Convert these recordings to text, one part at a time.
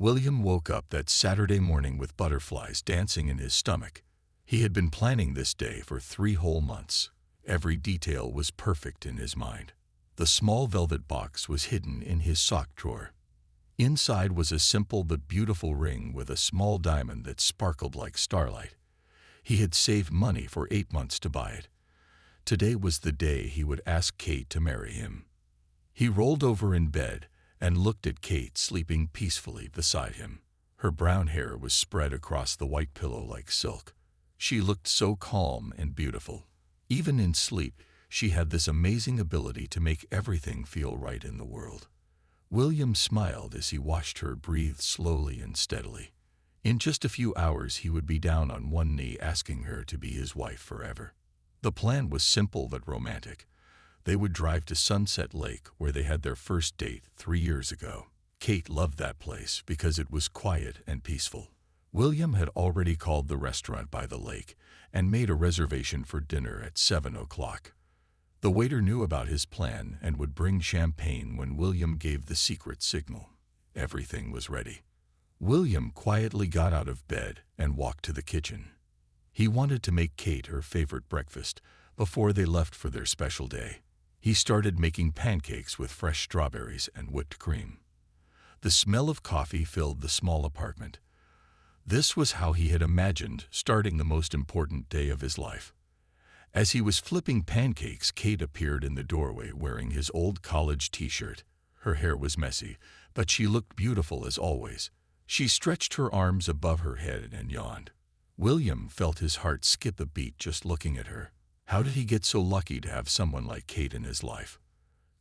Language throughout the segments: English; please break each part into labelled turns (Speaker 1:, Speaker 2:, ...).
Speaker 1: William woke up that Saturday morning with butterflies dancing in his stomach. He had been planning this day for 3 whole months. Every detail was perfect in his mind. The small velvet box was hidden in his sock drawer. Inside was a simple but beautiful ring with a small diamond that sparkled like starlight. He had saved money for 8 months to buy it. Today was the day he would ask Kate to marry him. He rolled over in bed and looked at Kate sleeping peacefully beside him. Her brown hair was spread across the white pillow like silk. She looked so calm and beautiful. Even in sleep, she had this amazing ability to make everything feel right in the world. William smiled as he watched her breathe slowly and steadily. In just a few hours he would be down on one knee asking her to be his wife forever. The plan was simple but romantic. They would drive to Sunset Lake where they had their first date 3 years ago. Kate loved that place because it was quiet and peaceful. William had already called the restaurant by the lake and made a reservation for dinner at 7 o'clock. The waiter knew about his plan and would bring champagne when William gave the secret signal. Everything was ready. William quietly got out of bed and walked to the kitchen. He wanted to make Kate her favorite breakfast before they left for their special day. He started making pancakes with fresh strawberries and whipped cream. The smell of coffee filled the small apartment. This was how he had imagined starting the most important day of his life. As he was flipping pancakes, Kate appeared in the doorway wearing his old college t-shirt. Her hair was messy, but she looked beautiful as always. She stretched her arms above her head and yawned. William felt his heart skip a beat just looking at her. How did he get so lucky to have someone like Kate in his life?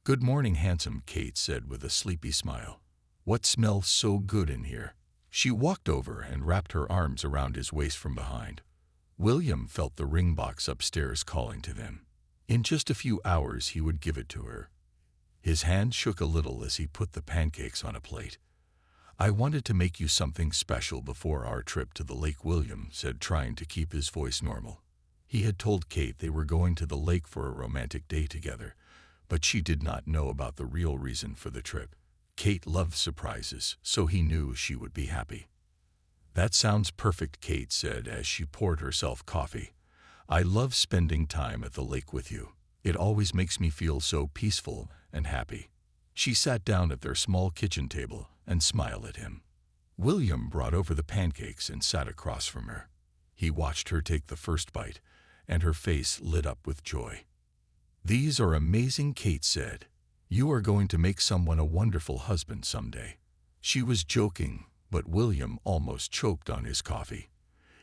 Speaker 1: "Good morning, handsome," Kate said with a sleepy smile. "What smells so good in here?" She walked over and wrapped her arms around his waist from behind. William felt the ring box upstairs calling to them. In just a few hours he would give it to her. His hand shook a little as he put the pancakes on a plate. "I wanted to make you something special before our trip to the lake," William said, trying to keep his voice normal. He had told Kate they were going to the lake for a romantic day together, but she did not know about the real reason for the trip. Kate loved surprises, so he knew she would be happy. "That sounds perfect," Kate said as she poured herself coffee. "I love spending time at the lake with you. It always makes me feel so peaceful and happy." She sat down at their small kitchen table and smiled at him. William brought over the pancakes and sat across from her. He watched her take the first bite, and her face lit up with joy. "These are amazing," Kate said. "You are going to make someone a wonderful husband someday." She was joking, but William almost choked on his coffee.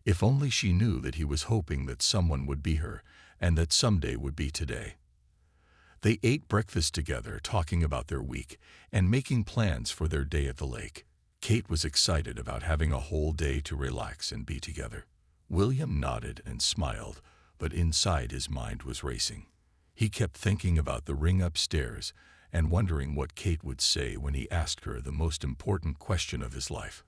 Speaker 1: If only she knew that he was hoping that someone would be her, and that someday would be today. They ate breakfast together, talking about their week and making plans for their day at the lake. Kate was excited about having a whole day to relax and be together. William nodded and smiled, but inside his mind was racing. He kept thinking about the ring upstairs and wondering what Kate would say when he asked her the most important question of his life.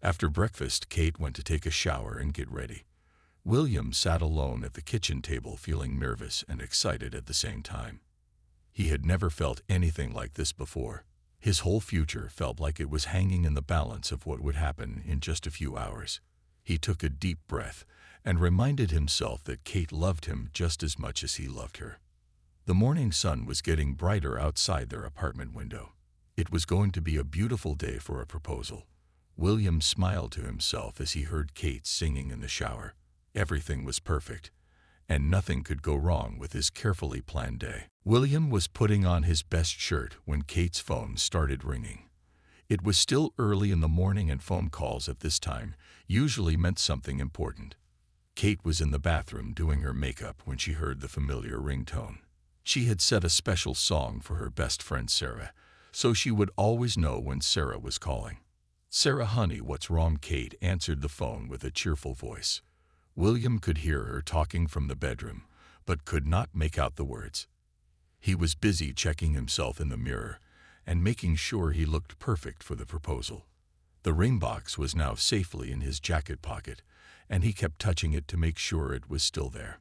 Speaker 1: After breakfast, Kate went to take a shower and get ready. William sat alone at the kitchen table, feeling nervous and excited at the same time. He had never felt anything like this before. His whole future felt like it was hanging in the balance of what would happen in just a few hours. He took a deep breath and reminded himself that Kate loved him just as much as he loved her. The morning sun was getting brighter outside their apartment window. It was going to be a beautiful day for a proposal. William smiled to himself as he heard Kate singing in the shower. Everything was perfect, and nothing could go wrong with his carefully planned day. William was putting on his best shirt when Kate's phone started ringing. It was still early in the morning, and phone calls at this time usually meant something important. Kate was in the bathroom doing her makeup when she heard the familiar ringtone. She had set a special song for her best friend Sarah, so she would always know when Sarah was calling. "Sarah, honey, what's wrong?" Kate answered the phone with a cheerful voice. William could hear her talking from the bedroom, but could not make out the words. He was busy checking himself in the mirror and making sure he looked perfect for the proposal. The ring box was now safely in his jacket pocket, and he kept touching it to make sure it was still there.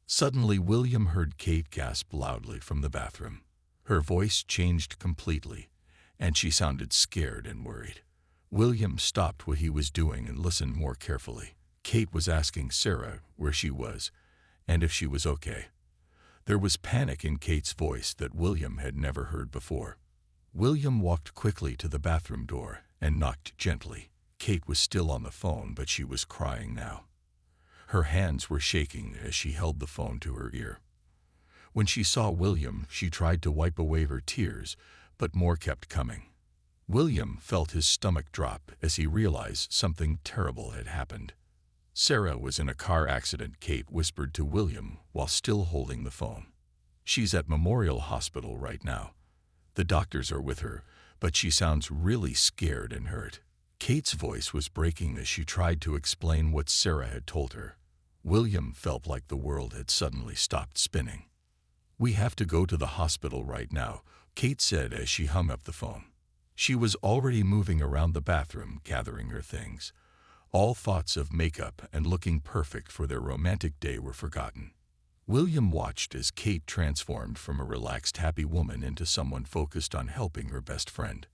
Speaker 1: Suddenly, William heard Kate gasp loudly from the bathroom. Her voice changed completely, and she sounded scared and worried. William stopped what he was doing and listened more carefully. Kate was asking Sarah where she was and if she was okay. There was panic in Kate's voice that William had never heard before. William walked quickly to the bathroom door and knocked gently. Kate was still on the phone, but she was crying now. Her hands were shaking as she held the phone to her ear. When she saw William, she tried to wipe away her tears, but more kept coming. William felt his stomach drop as he realized something terrible had happened. Sarah was in a car accident, Kate whispered to William while still holding the phone. She's at Memorial Hospital right now. The doctors are with her, but she sounds really scared and hurt. Kate's voice was breaking as she tried to explain what Sarah had told her. William felt like the world had suddenly stopped spinning. We have to go to the hospital right now, Kate said as she hung up the phone. She was already moving around the bathroom, gathering her things. All thoughts of makeup and looking perfect for their romantic day were forgotten. William watched as Kate transformed from a relaxed, happy woman into someone focused on helping her best friend.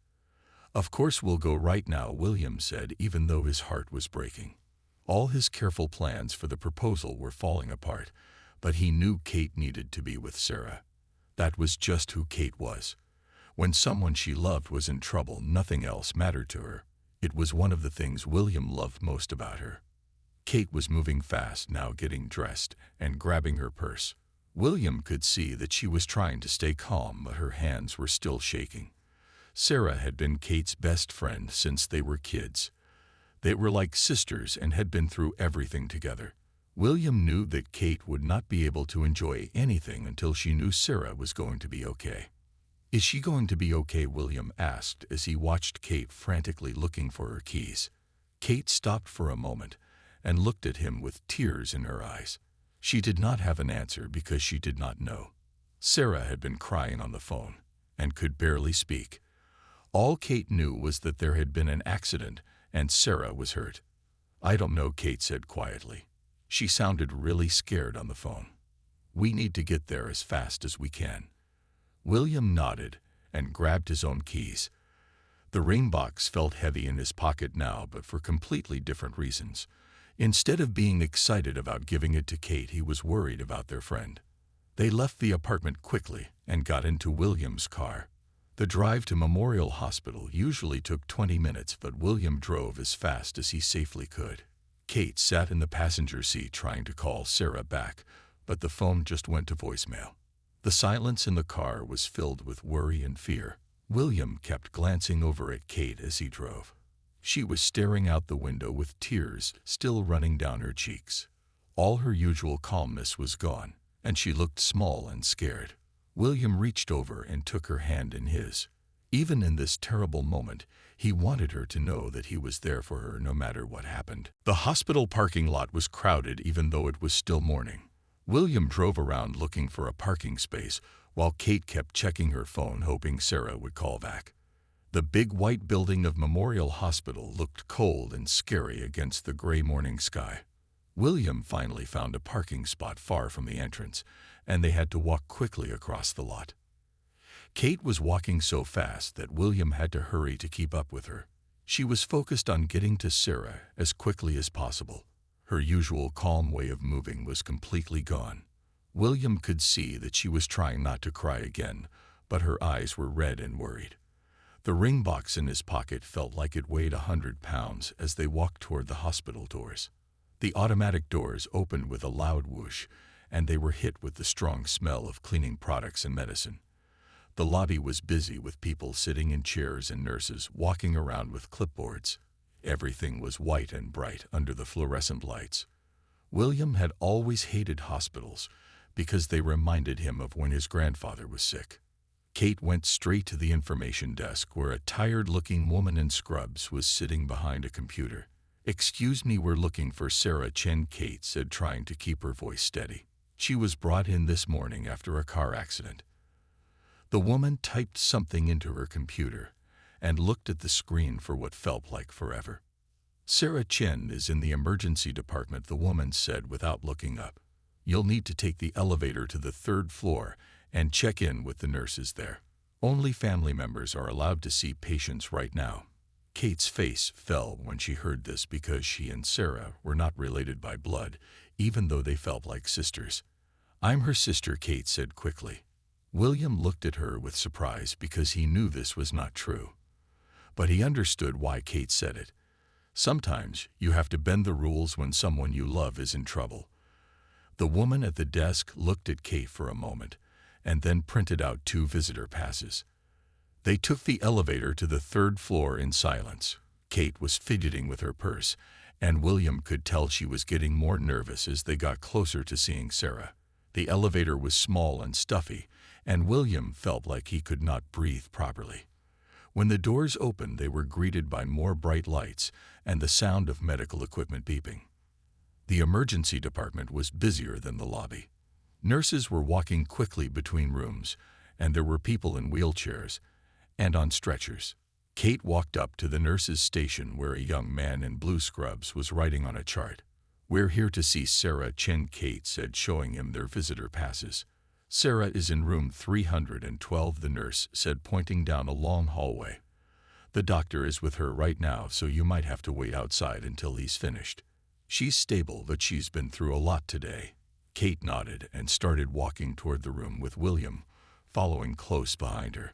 Speaker 1: Of course we'll go right now, William said, even though his heart was breaking. All his careful plans for the proposal were falling apart, but he knew Kate needed to be with Sarah. That was just who Kate was. When someone she loved was in trouble, nothing else mattered to her. It was one of the things William loved most about her. Kate was moving fast now, getting dressed and grabbing her purse. William could see that she was trying to stay calm, but her hands were still shaking. Sarah had been Kate's best friend since they were kids. They were like sisters and had been through everything together. William knew that Kate would not be able to enjoy anything until she knew Sarah was going to be okay. Is she going to be okay? William asked as he watched Kate frantically looking for her keys. Kate stopped for a moment and looked at him with tears in her eyes. She did not have an answer because she did not know. Sarah had been crying on the phone and could barely speak. All Kate knew was that there had been an accident and Sarah was hurt. I don't know, Kate said quietly. She sounded really scared on the phone. We need to get there as fast as we can. William nodded and grabbed his own keys. The ring box felt heavy in his pocket now, but for completely different reasons. Instead of being excited about giving it to Kate, he was worried about their friend. They left the apartment quickly and got into William's car. The drive to Memorial Hospital usually took 20 minutes, but William drove as fast as he safely could. Kate sat in the passenger seat trying to call Sarah back, but the phone just went to voicemail. The silence in the car was filled with worry and fear. William kept glancing over at Kate as he drove. She was staring out the window with tears still running down her cheeks. All her usual calmness was gone, and she looked small and scared. William reached over and took her hand in his. Even in this terrible moment, he wanted her to know that he was there for her no matter what happened. The hospital parking lot was crowded even though it was still morning. William drove around looking for a parking space while Kate kept checking her phone, hoping Sarah would call back. The big white building of Memorial Hospital looked cold and scary against the gray morning sky. William finally found a parking spot far from the entrance, and they had to walk quickly across the lot. Kate was walking so fast that William had to hurry to keep up with her. She was focused on getting to Sarah as quickly as possible. Her usual calm way of moving was completely gone. William could see that she was trying not to cry again, but her eyes were red and worried. The ring box in his pocket felt like it weighed 100 pounds as they walked toward the hospital doors. The automatic doors opened with a loud whoosh, and they were hit with the strong smell of cleaning products and medicine. The lobby was busy with people sitting in chairs and nurses walking around with clipboards. Everything was white and bright under the fluorescent lights. William had always hated hospitals because they reminded him of when his grandfather was sick. Kate went straight to the information desk where a tired-looking woman in scrubs was sitting behind a computer. "Excuse me, we're looking for Sarah Chen," Kate said, trying to keep her voice steady. "She was brought in this morning after a car accident." The woman typed something into her computer and looked at the screen for what felt like forever. "Sarah Chen is in the emergency department," the woman said without looking up. "You'll need to take the elevator to the 3rd floor and check in with the nurses there. Only family members are allowed to see patients right now." Kate's face fell when she heard this because she and Sarah were not related by blood, even though they felt like sisters. "I'm her sister," Kate said quickly. William looked at her with surprise because he knew this was not true. But he understood why Kate said it. Sometimes you have to bend the rules when someone you love is in trouble. The woman at the desk looked at Kate for a moment and then printed out 2 visitor passes. They took the elevator to the 3rd floor in silence. Kate was fidgeting with her purse, and William could tell she was getting more nervous as they got closer to seeing Sarah. The elevator was small and stuffy, and William felt like he could not breathe properly. When the doors opened, they were greeted by more bright lights and the sound of medical equipment beeping. The emergency department was busier than the lobby. Nurses were walking quickly between rooms, and there were people in wheelchairs and on stretchers. Kate walked up to the nurse's station where a young man in blue scrubs was writing on a chart. "We're here to see Sarah Chen," Kate said, showing him their visitor passes. "Sarah is in room 312, the nurse said, pointing down a long hallway. "The doctor is with her right now, so you might have to wait outside until he's finished. She's stable, but she's been through a lot today." Kate nodded and started walking toward the room with William following close behind her.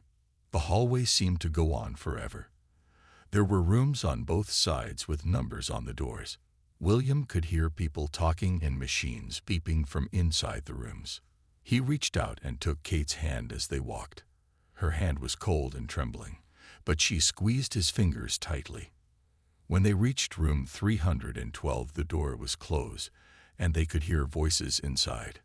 Speaker 1: The hallway seemed to go on forever. There were rooms on both sides with numbers on the doors. William could hear people talking and machines beeping from inside the rooms. He reached out and took Kate's hand as they walked. Her hand was cold and trembling, but she squeezed his fingers tightly. When they reached room 312, the door was closed, and they could hear voices inside.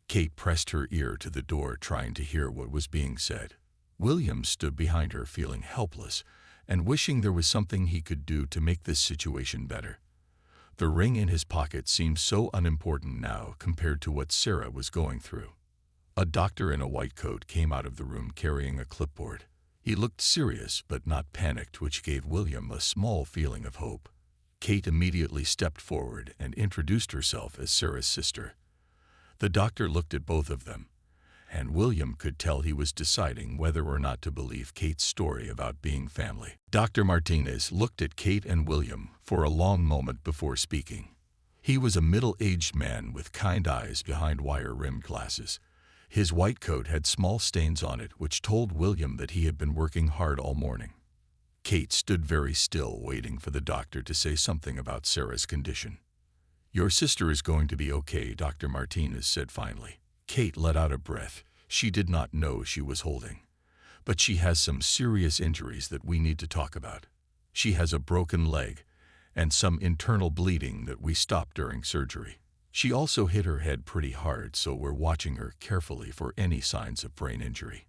Speaker 1: Kate pressed her ear to the door, trying to hear what was being said. William stood behind her, feeling helpless and wishing there was something he could do to make this situation better. The ring in his pocket seemed so unimportant now compared to what Sarah was going through. A doctor in a white coat came out of the room carrying a clipboard. He looked serious but not panicked, which gave William a small feeling of hope. Kate immediately stepped forward and introduced herself as Sarah's sister. The doctor looked at both of them, and William could tell he was deciding whether or not to believe Kate's story about being family. Dr. Martinez looked at Kate and William for a long moment before speaking. He was a middle-aged man with kind eyes behind wire-rimmed glasses. His white coat had small stains on it, which told William that he had been working hard all morning. Kate stood very still, waiting for the doctor to say something about Sarah's condition. "Your sister is going to be okay," Dr. Martinez said finally. Kate let out a breath. She did not know she was holding. "But she has some serious injuries that we need to talk about. She has a broken leg and some internal bleeding that we stopped during surgery. She also hit her head pretty hard, so we're watching her carefully for any signs of brain injury."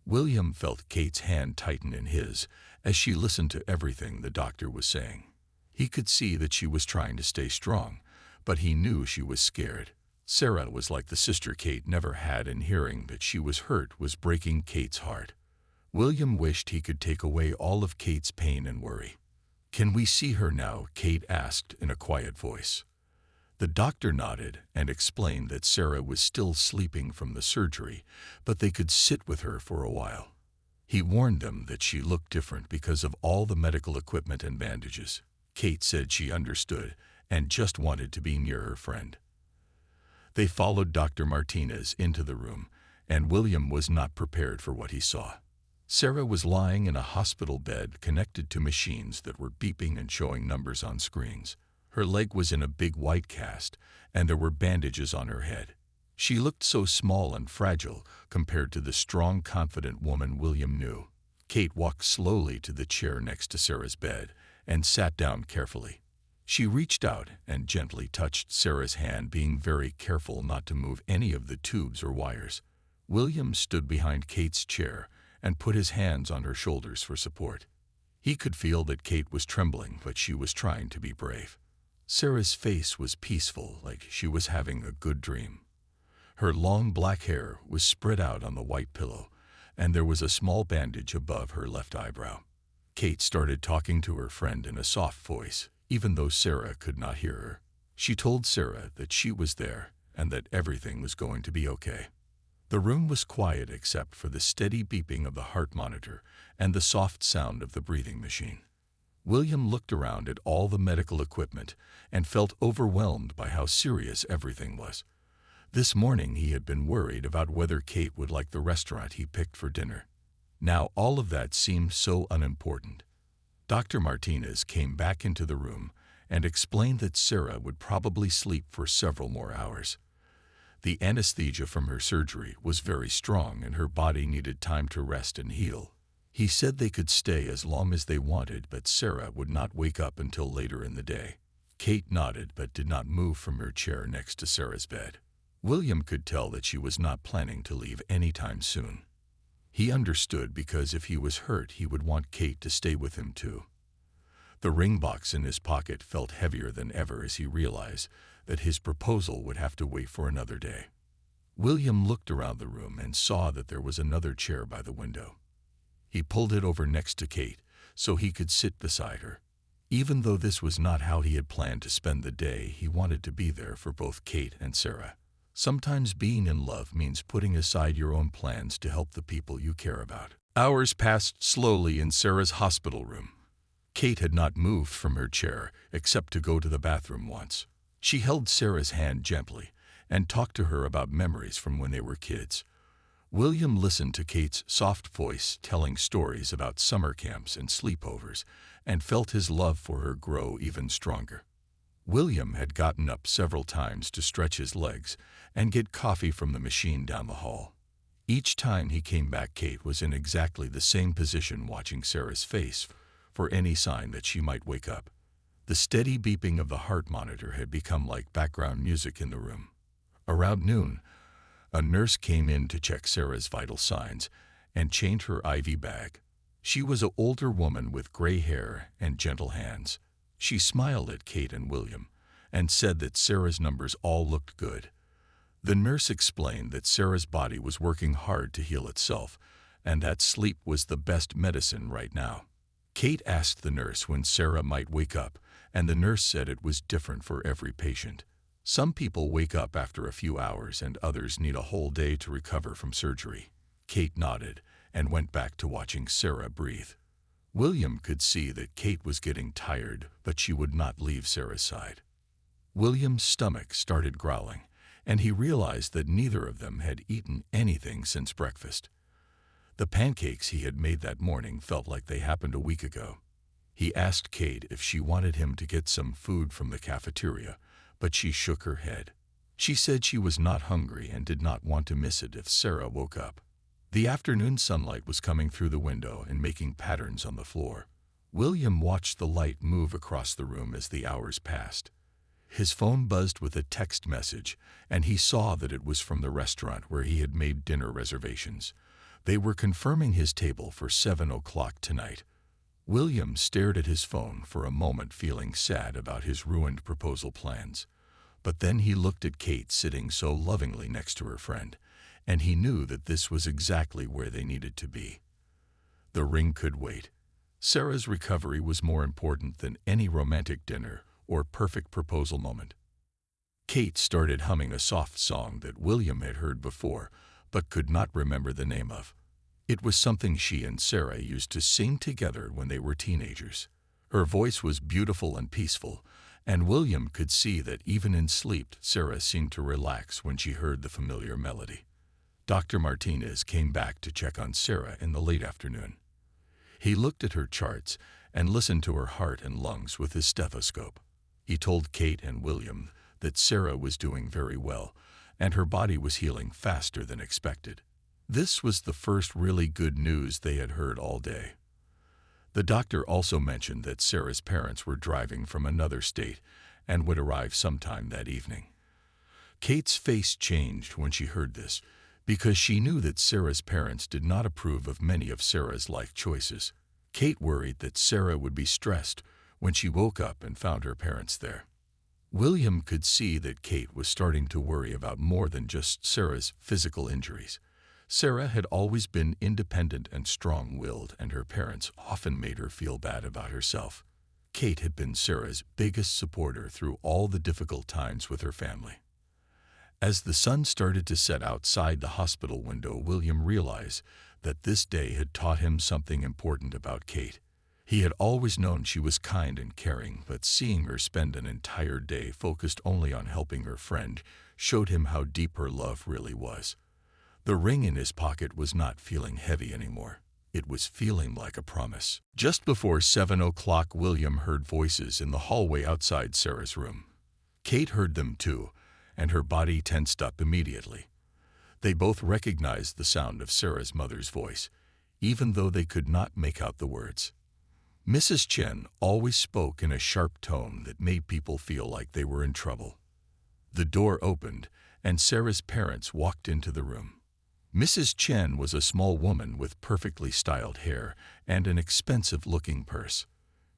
Speaker 1: William felt Kate's hand tighten in his as she listened to everything the doctor was saying. He could see that she was trying to stay strong, but he knew she was scared. Sarah was like the sister Kate never had, and hearing that she was hurt was breaking Kate's heart. William wished he could take away all of Kate's pain and worry. "Can we see her now?" Kate asked in a quiet voice. The doctor nodded and explained that Sarah was still sleeping from the surgery, but they could sit with her for a while. He warned them that she looked different because of all the medical equipment and bandages. Kate said she understood and just wanted to be near her friend. They followed Dr. Martinez into the room, and William was not prepared for what he saw. Sarah was lying in a hospital bed connected to machines that were beeping and showing numbers on screens. Her leg was in a big white cast, and there were bandages on her head. She looked so small and fragile compared to the strong, confident woman William knew. Kate walked slowly to the chair next to Sarah's bed and sat down carefully. She reached out and gently touched Sarah's hand, being very careful not to move any of the tubes or wires. William stood behind Kate's chair and put his hands on her shoulders for support. He could feel that Kate was trembling, but she was trying to be brave. Sarah's face was peaceful, like she was having a good dream. Her long black hair was spread out on the white pillow, and there was a small bandage above her left eyebrow. Kate started talking to her friend in a soft voice, even though Sarah could not hear her. She told Sarah that she was there and that everything was going to be okay. The room was quiet except for the steady beeping of the heart monitor and the soft sound of the breathing machine. William looked around at all the medical equipment and felt overwhelmed by how serious everything was. This morning he had been worried about whether Kate would like the restaurant he picked for dinner. Now all of that seemed so unimportant. Dr. Martinez came back into the room and explained that Sarah would probably sleep for several more hours. The anesthesia from her surgery was very strong and her body needed time to rest and heal. He said they could stay as long as they wanted, but Sarah would not wake up until later in the day. Kate nodded but did not move from her chair next to Sarah's bed. William could tell that she was not planning to leave anytime soon. He understood because if he was hurt, he would want Kate to stay with him too. The ring box in his pocket felt heavier than ever as he realized that his proposal would have to wait for another day. William looked around the room and saw that there was another chair by the window. He pulled it over next to Kate so he could sit beside her. Even though this was not how he had planned to spend the day, he wanted to be there for both Kate and Sarah. Sometimes being in love means putting aside your own plans to help the people you care about. Hours passed slowly in Sarah's hospital room. Kate had not moved from her chair except to go to the bathroom once. She held Sarah's hand gently and talked to her about memories from when they were kids. William listened to Kate's soft voice telling stories about summer camps and sleepovers and felt his love for her grow even stronger. William had gotten up several times to stretch his legs and get coffee from the machine down the hall. Each time he came back, Kate was in exactly the same position, watching Sarah's face for any sign that she might wake up. The steady beeping of the heart monitor had become like background music in the room. Around noon, a nurse came in to check Sarah's vital signs and change her IV bag. She was an older woman with gray hair and gentle hands. She smiled at Kate and William and said that Sarah's numbers all looked good. The nurse explained that Sarah's body was working hard to heal itself and that sleep was the best medicine right now. Kate asked the nurse when Sarah might wake up, and the nurse said it was different for every patient. Some people wake up after a few hours and others need a whole day to recover from surgery. Kate nodded and went back to watching Sarah breathe. William could see that Kate was getting tired, but she would not leave Sarah's side. William's stomach started growling, and he realized that neither of them had eaten anything since breakfast. The pancakes he had made that morning felt like they happened a week ago. He asked Kate if she wanted him to get some food from the cafeteria, but she shook her head. She said she was not hungry and did not want to miss it if Sarah woke up. The afternoon sunlight was coming through the window and making patterns on the floor. William watched the light move across the room as the hours passed. His phone buzzed with a text message, and he saw that it was from the restaurant where he had made dinner reservations. They were confirming his table for 7 o'clock tonight. William stared at his phone for a moment, feeling sad about his ruined proposal plans. But then he looked at Kate sitting so lovingly next to her friend, and he knew that this was exactly where they needed to be. The ring could wait. Sarah's recovery was more important than any romantic dinner or perfect proposal moment. Kate started humming a soft song that William had heard before, but could not remember the name of. It was something she and Sarah used to sing together when they were teenagers. Her voice was beautiful and peaceful, and William could see that even in sleep, Sarah seemed to relax when she heard the familiar melody. Dr. Martinez came back to check on Sarah in the late afternoon. He looked at her charts and listened to her heart and lungs with his stethoscope. He told Kate and William that Sarah was doing very well, and her body was healing faster than expected. This was the first really good news they had heard all day. The doctor also mentioned that Sarah's parents were driving from another state and would arrive sometime that evening. Kate's face changed when she heard this, because she knew that Sarah's parents did not approve of many of Sarah's life choices. Kate worried that Sarah would be stressed when she woke up and found her parents there. William could see that Kate was starting to worry about more than just Sarah's physical injuries. Sarah had always been independent and strong-willed, and her parents often made her feel bad about herself. Kate had been Sarah's biggest supporter through all the difficult times with her family. As the sun started to set outside the hospital window, William realized that this day had taught him something important about Kate. He had always known she was kind and caring, but seeing her spend an entire day focused only on helping her friend showed him how deep her love really was. The ring in his pocket was not feeling heavy anymore. It was feeling like a promise. Just before 7 o'clock, William heard voices in the hallway outside Sarah's room. Kate heard them too, and her body tensed up immediately. They both recognized the sound of Sarah's mother's voice, even though they could not make out the words. Mrs. Chen always spoke in a sharp tone that made people feel like they were in trouble. The door opened, and Sarah's parents walked into the room. Mrs. Chen was a small woman with perfectly styled hair and an expensive-looking purse.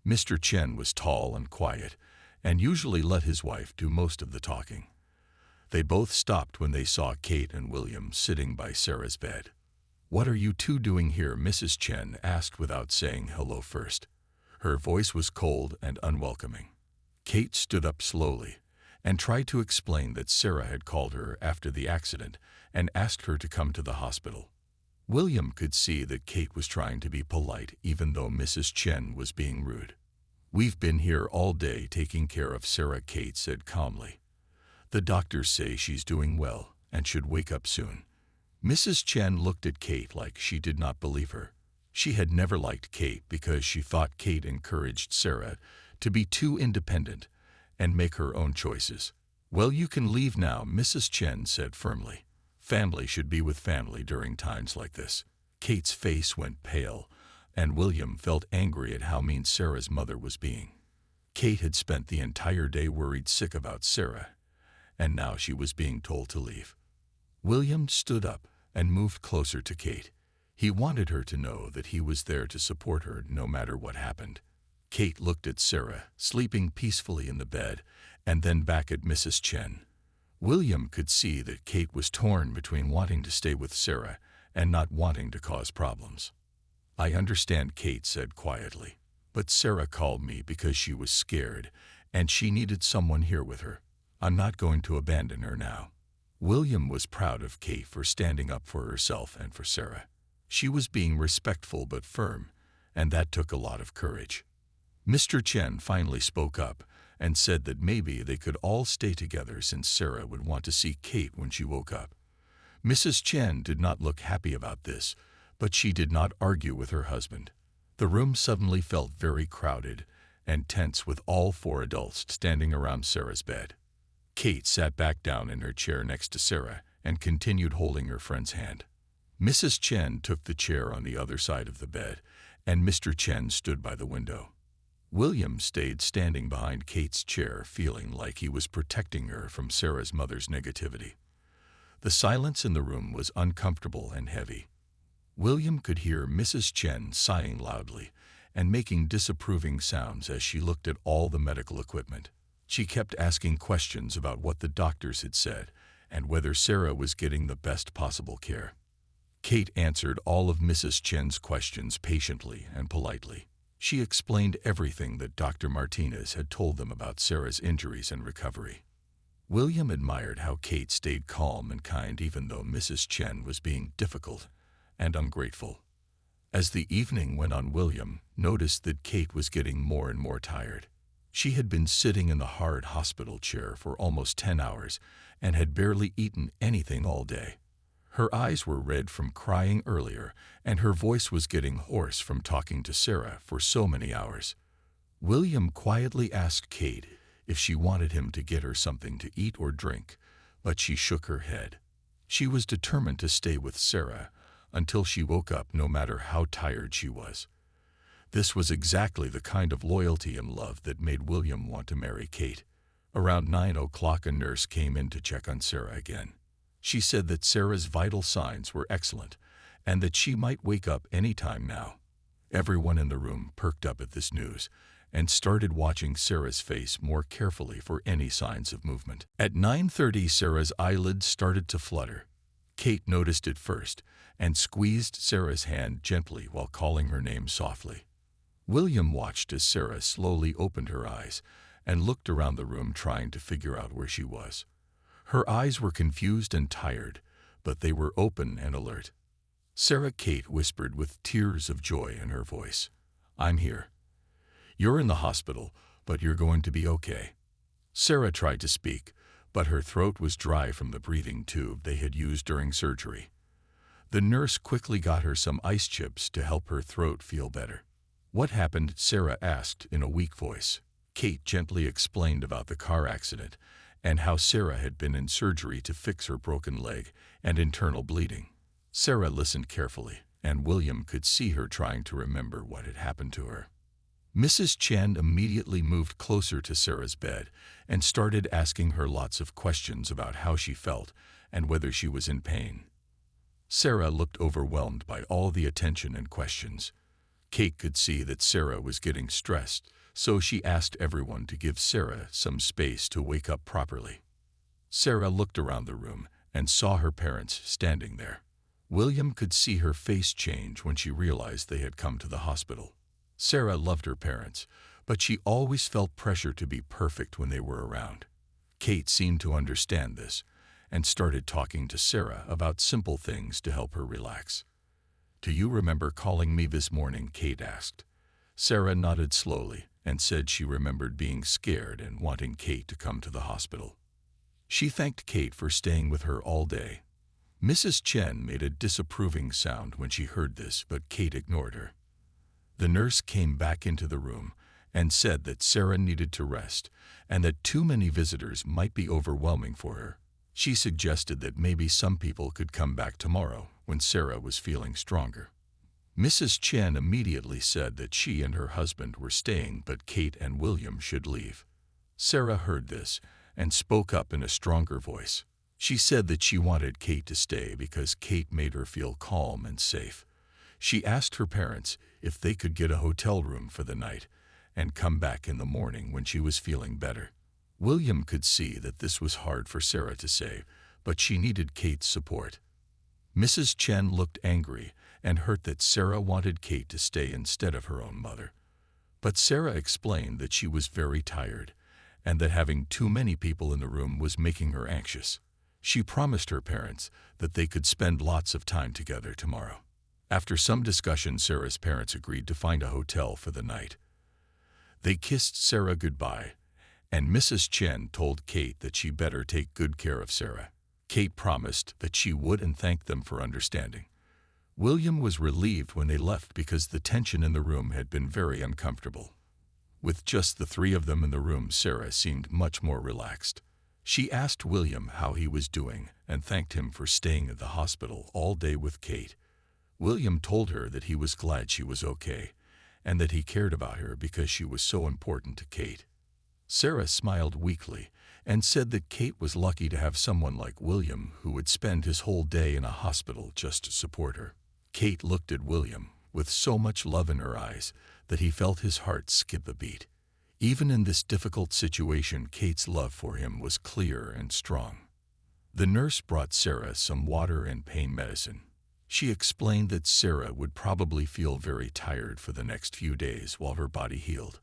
Speaker 1: Mr. Chen was tall and quiet, and usually let his wife do most of the talking. They both stopped when they saw Kate and William sitting by Sarah's bed. "What are you two doing here?" Mrs. Chen asked without saying hello first. Her voice was cold and unwelcoming. Kate stood up slowly and tried to explain that Sarah had called her after the accident and asked her to come to the hospital. William could see that Kate was trying to be polite even though Mrs. Chen was being rude. "We've been here all day taking care of Sarah," Kate said calmly. "The doctors say she's doing well and should wake up soon." Mrs. Chen looked at Kate like she did not believe her. She had never liked Kate because she thought Kate encouraged Sarah to be too independent and make her own choices. "Well, you can leave now," Mrs. Chen said firmly. "Family should be with family during times like this." Kate's face went pale, and William felt angry at how mean Sarah's mother was being. Kate had spent the entire day worried sick about Sarah, and now she was being told to leave. William stood up and moved closer to Kate. He wanted her to know that he was there to support her no matter what happened. Kate looked at Sarah, sleeping peacefully in the bed, and then back at Mrs. Chen. William could see that Kate was torn between wanting to stay with Sarah and not wanting to cause problems. "I understand," Kate said quietly, "but Sarah called me because she was scared, and she needed someone here with her. I'm not going to abandon her now." William was proud of Kate for standing up for herself and for Sarah. She was being respectful but firm, and that took a lot of courage. Mr. Chen finally spoke up and said that maybe they could all stay together since Sarah would want to see Kate when she woke up. Mrs. Chen did not look happy about this, but she did not argue with her husband. The room suddenly felt very crowded and tense with all four adults standing around Sarah's bed. Kate sat back down in her chair next to Sarah and continued holding her friend's hand. Mrs. Chen took the chair on the other side of the bed, and Mr. Chen stood by the window. William stayed standing behind Kate's chair, feeling like he was protecting her from Sarah's mother's negativity. The silence in the room was uncomfortable and heavy. William could hear Mrs. Chen sighing loudly and making disapproving sounds as she looked at all the medical equipment. She kept asking questions about what the doctors had said and whether Sarah was getting the best possible care. Kate answered all of Mrs. Chen's questions patiently and politely. She explained everything that Dr. Martinez had told them about Sarah's injuries and recovery. William admired how Kate stayed calm and kind even though Mrs. Chen was being difficult and ungrateful. As the evening went on, William noticed that Kate was getting more and more tired. She had been sitting in the hard hospital chair for almost 10 hours and had barely eaten anything all day. Her eyes were red from crying earlier, and her voice was getting hoarse from talking to Sarah for so many hours. William quietly asked Kate if she wanted him to get her something to eat or drink, but she shook her head. She was determined to stay with Sarah until she woke up, no matter how tired she was. This was exactly the kind of loyalty and love that made William want to marry Kate. Around 9 o'clock, a nurse came in to check on Sarah again. She said that Sarah's vital signs were excellent and that she might wake up any time now. Everyone in the room perked up at this news and started watching Sarah's face more carefully for any signs of movement. At 9:30, Sarah's eyelids started to flutter. Kate noticed it first and squeezed Sarah's hand gently while calling her name softly. William watched as Sarah slowly opened her eyes and looked around the room, trying to figure out where she was. Her eyes were confused and tired, but they were open and alert. "Sarah," Kate whispered with tears of joy in her voice. "I'm here." You're in the hospital, but you're going to be okay." Sarah tried to speak, but her throat was dry from the breathing tube they had used during surgery. The nurse quickly got her some ice chips to help her throat feel better. "What happened?" Sarah asked in a weak voice. Kate gently explained about the car accident and how Sarah had been in surgery to fix her broken leg and internal bleeding. Sarah listened carefully, and William could see her trying to remember what had happened to her. Mrs. Chen immediately moved closer to Sarah's bed and started asking her lots of questions about how she felt and whether she was in pain. Sarah looked overwhelmed by all the attention and questions. Kate could see that Sarah was getting stressed, so she asked everyone to give Sarah some space to wake up properly. Sarah looked around the room and saw her parents standing there. William could see her face change when she realized they had come to the hospital. Sarah loved her parents, but she always felt pressure to be perfect when they were around. Kate seemed to understand this and started talking to Sarah about simple things to help her relax. "Do you remember calling me this morning?" Kate asked. Sarah nodded slowly and said she remembered being scared and wanting Kate to come to the hospital. She thanked Kate for staying with her all day. Mrs. Chen made a disapproving sound when she heard this, but Kate ignored her. The nurse came back into the room and said that Sarah needed to rest and that too many visitors might be overwhelming for her. She suggested that maybe some people could come back tomorrow when Sarah was feeling stronger. Mrs. Chen immediately said that she and her husband were staying, but Kate and William should leave. Sarah heard this and spoke up in a stronger voice. She said that she wanted Kate to stay because Kate made her feel calm and safe. She asked her parents if they could get a hotel room for the night and come back in the morning when she was feeling better. William could see that this was hard for Sarah to say, but she needed Kate's support. Mrs. Chen looked angry and hurt that Sarah wanted Kate to stay instead of her own mother. But Sarah explained that she was very tired and that having too many people in the room was making her anxious. She promised her parents that they could spend lots of time together tomorrow. After some discussion, Sarah's parents agreed to find a hotel for the night. They kissed Sarah goodbye, and Mrs. Chen told Kate that she better take good care of Sarah. Kate promised that she would and thanked them for understanding. William was relieved when they left because the tension in the room had been very uncomfortable. With just the three of them in the room, Sarah seemed much more relaxed. She asked William how he was doing and thanked him for staying at the hospital all day with Kate. William told her that he was glad she was okay and that he cared about her because she was so important to Kate. Sarah smiled weakly and said that Kate was lucky to have someone like William who would spend his whole day in a hospital just to support her. Kate looked at William with so much love in her eyes that he felt his heart skip a beat. Even in this difficult situation, Kate's love for him was clear and strong. The nurse brought Sarah some water and pain medicine. She explained that Sarah would probably feel very tired for the next few days while her body healed.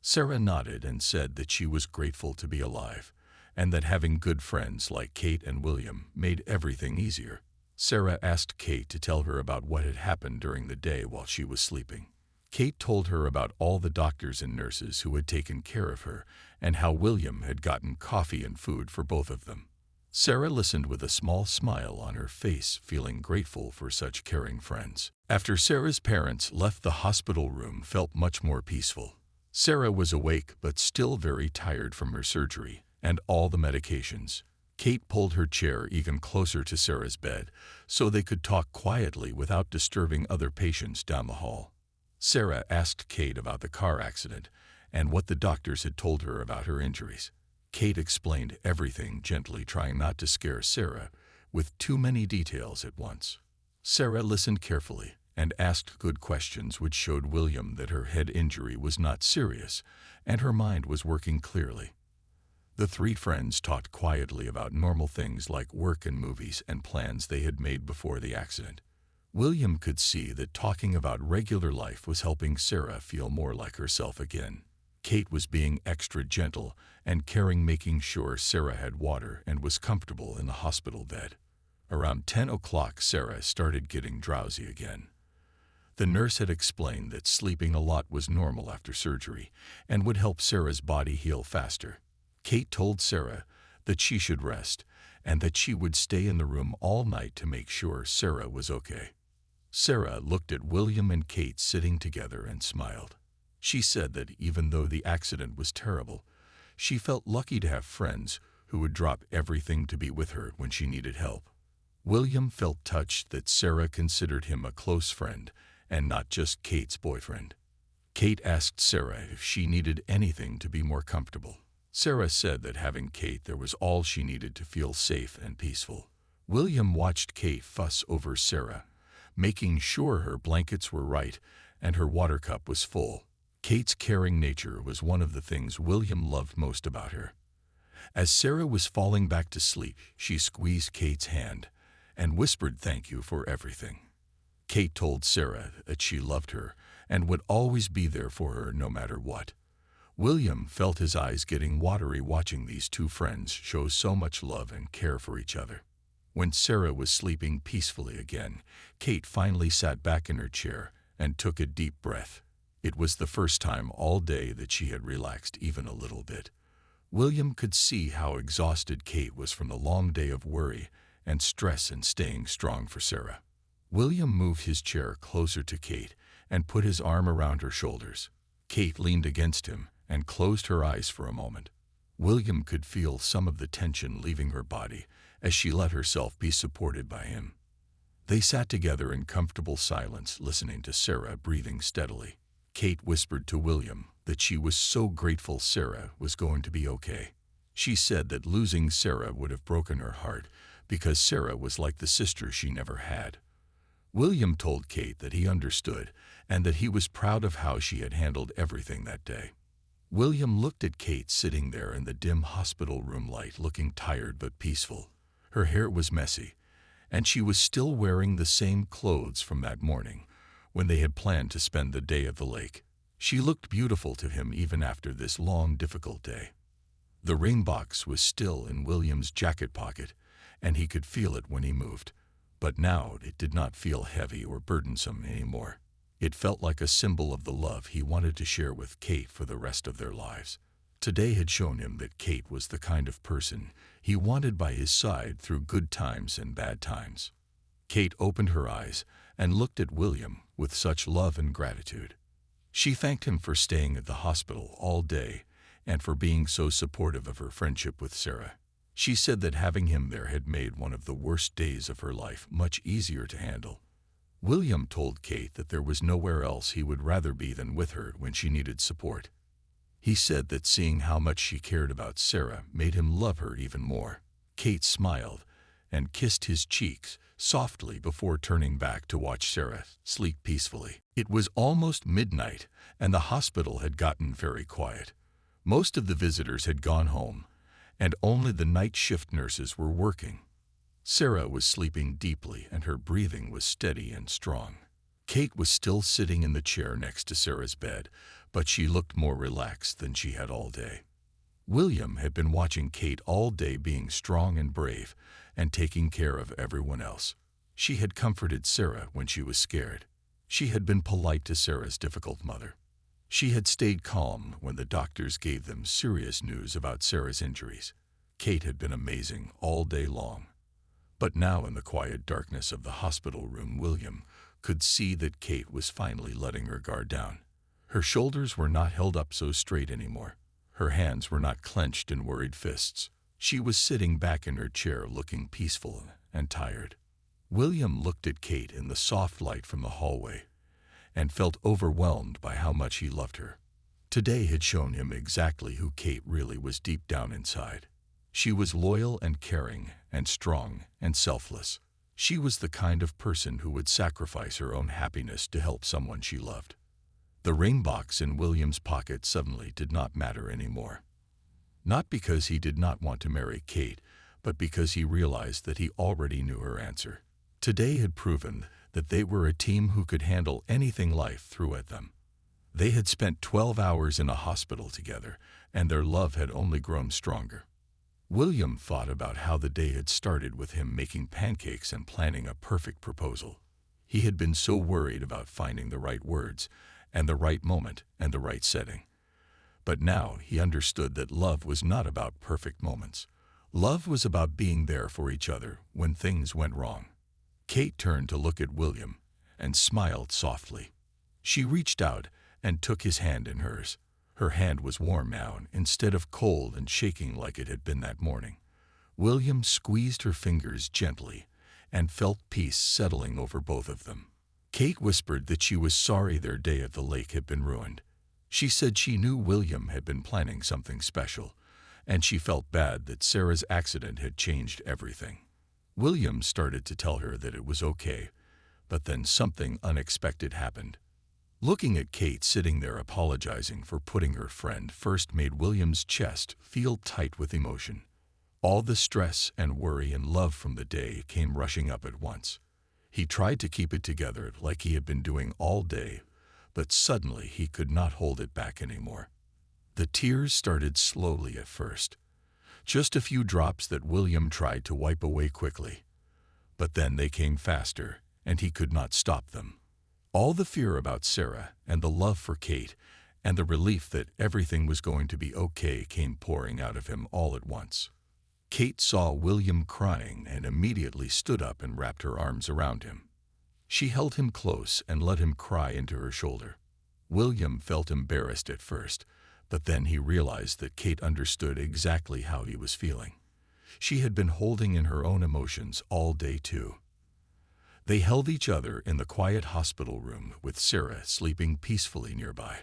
Speaker 1: Sarah nodded and said that she was grateful to be alive, and that having good friends like Kate and William made everything easier. Sarah asked Kate to tell her about what had happened during the day while she was sleeping. Kate told her about all the doctors and nurses who had taken care of her and how William had gotten coffee and food for both of them. Sarah listened with a small smile on her face, feeling grateful for such caring friends. After Sarah's parents left, the hospital room felt much more peaceful. Sarah was awake but still very tired from her surgery and all the medications. Kate pulled her chair even closer to Sarah's bed so they could talk quietly without disturbing other patients down the hall. Sarah asked Kate about the car accident and what the doctors had told her about her injuries. Kate explained everything gently, trying not to scare Sarah with too many details at once. Sarah listened carefully and asked good questions which showed William that her head injury was not serious and her mind was working clearly. The three friends talked quietly about normal things like work and movies and plans they had made before the accident. William could see that talking about regular life was helping Sarah feel more like herself again. Kate was being extra gentle and caring, making sure Sarah had water and was comfortable in the hospital bed. Around 10 o'clock, Sarah started getting drowsy again. The nurse had explained that sleeping a lot was normal after surgery and would help Sarah's body heal faster. Kate told Sarah that she should rest and that she would stay in the room all night to make sure Sarah was okay. Sarah looked at William and Kate sitting together and smiled. She said that even though the accident was terrible, she felt lucky to have friends who would drop everything to be with her when she needed help. William felt touched that Sarah considered him a close friend and not just Kate's boyfriend. Kate asked Sarah if she needed anything to be more comfortable. Sarah said that having Kate there was all she needed to feel safe and peaceful. William watched Kate fuss over Sarah, making sure her blankets were right and her water cup was full. Kate's caring nature was one of the things William loved most about her. As Sarah was falling back to sleep, she squeezed Kate's hand and whispered thank you for everything. Kate told Sarah that she loved her and would always be there for her no matter what. William felt his eyes getting watery watching these two friends show so much love and care for each other. When Sarah was sleeping peacefully again, Kate finally sat back in her chair and took a deep breath. It was the first time all day that she had relaxed even a little bit. William could see how exhausted Kate was from the long day of worry and stress and staying strong for Sarah. William moved his chair closer to Kate and put his arm around her shoulders. Kate leaned against him and closed her eyes for a moment. William could feel some of the tension leaving her body as she let herself be supported by him. They sat together in comfortable silence, listening to Sarah breathing steadily. Kate whispered to William that she was so grateful Sarah was going to be okay. She said that losing Sarah would have broken her heart because Sarah was like the sister she never had. William told Kate that he understood and that he was proud of how she had handled everything that day. William looked at Kate sitting there in the dim hospital room light, looking tired but peaceful. Her hair was messy, and she was still wearing the same clothes from that morning when they had planned to spend the day at the lake. She looked beautiful to him even after this long, difficult day. The rain box was still in William's jacket pocket, and he could feel it when he moved. But now it did not feel heavy or burdensome anymore. It felt like a symbol of the love he wanted to share with Kate for the rest of their lives. Today had shown him that Kate was the kind of person he wanted by his side through good times and bad times. Kate opened her eyes and looked at William with such love and gratitude. She thanked him for staying at the hospital all day and for being so supportive of her friendship with Sarah. She said that having him there had made one of the worst days of her life much easier to handle. William told Kate that there was nowhere else he would rather be than with her when she needed support. He said that seeing how much she cared about Sarah made him love her even more. Kate smiled and kissed his cheeks softly before turning back to watch Sarah sleep peacefully. It was almost midnight, and the hospital had gotten very quiet. Most of the visitors had gone home, and only the night shift nurses were working. Sarah was sleeping deeply, and her breathing was steady and strong. Kate was still sitting in the chair next to Sarah's bed, but she looked more relaxed than she had all day. William had been watching Kate all day, being strong and brave and taking care of everyone else. She had comforted Sarah when she was scared. She had been polite to Sarah's difficult mother. She had stayed calm when the doctors gave them serious news about Sarah's injuries. Kate had been amazing all day long. But now in the quiet darkness of the hospital room, William could see that Kate was finally letting her guard down. Her shoulders were not held up so straight anymore. Her hands were not clenched in worried fists. She was sitting back in her chair looking peaceful and tired. William looked at Kate in the soft light from the hallway and felt overwhelmed by how much he loved her. Today had shown him exactly who Kate really was deep down inside. She was loyal and caring and strong and selfless. She was the kind of person who would sacrifice her own happiness to help someone she loved. The rain box in William's pocket suddenly did not matter anymore. Not because he did not want to marry Kate, but because he realized that he already knew her answer. Today had proven that they were a team who could handle anything life threw at them. They had spent 12 hours in a hospital together, and their love had only grown stronger. William thought about how the day had started with him making pancakes and planning a perfect proposal. He had been so worried about finding the right words, and the right moment, and the right setting. But now he understood that love was not about perfect moments. Love was about being there for each other when things went wrong. Kate turned to look at William and smiled softly. She reached out and took his hand in hers. Her hand was warm now instead of cold and shaking like it had been that morning. William squeezed her fingers gently and felt peace settling over both of them. Kate whispered that she was sorry their day at the lake had been ruined. She said she knew William had been planning something special, and she felt bad that Sarah's accident had changed everything. William started to tell her that it was okay, but then something unexpected happened. Looking at Kate sitting there apologizing for putting her friend first made William's chest feel tight with emotion. All the stress and worry and love from the day came rushing up at once. He tried to keep it together like he had been doing all day, but suddenly he could not hold it back anymore. The tears started slowly at first, just a few drops that William tried to wipe away quickly. But then they came faster, and he could not stop them. All the fear about Sarah and the love for Kate and the relief that everything was going to be okay came pouring out of him all at once. Kate saw William crying and immediately stood up and wrapped her arms around him. She held him close and let him cry into her shoulder. William felt embarrassed at first, but then he realized that Kate understood exactly how he was feeling. She had been holding in her own emotions all day too. They held each other in the quiet hospital room with Sarah sleeping peacefully nearby.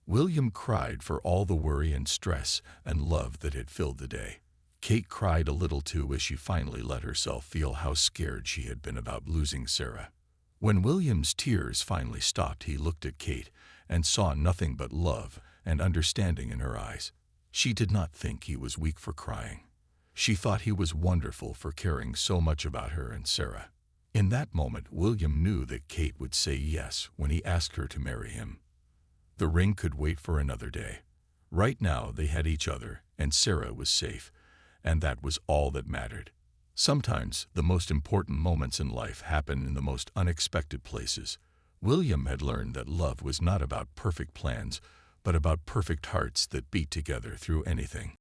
Speaker 1: William cried for all the worry and stress and love that had filled the day. Kate cried a little too as she finally let herself feel how scared she had been about losing Sarah. When William's tears finally stopped, he looked at Kate and saw nothing but love and understanding in her eyes. She did not think he was weak for crying. She thought he was wonderful for caring so much about her and Sarah. In that moment, William knew that Kate would say yes when he asked her to marry him. The ring could wait for another day. Right now, they had each other, and Sarah was safe, and that was all that mattered. Sometimes, the most important moments in life happen in the most unexpected places. William had learned that love was not about perfect plans, but about perfect hearts that beat together through anything.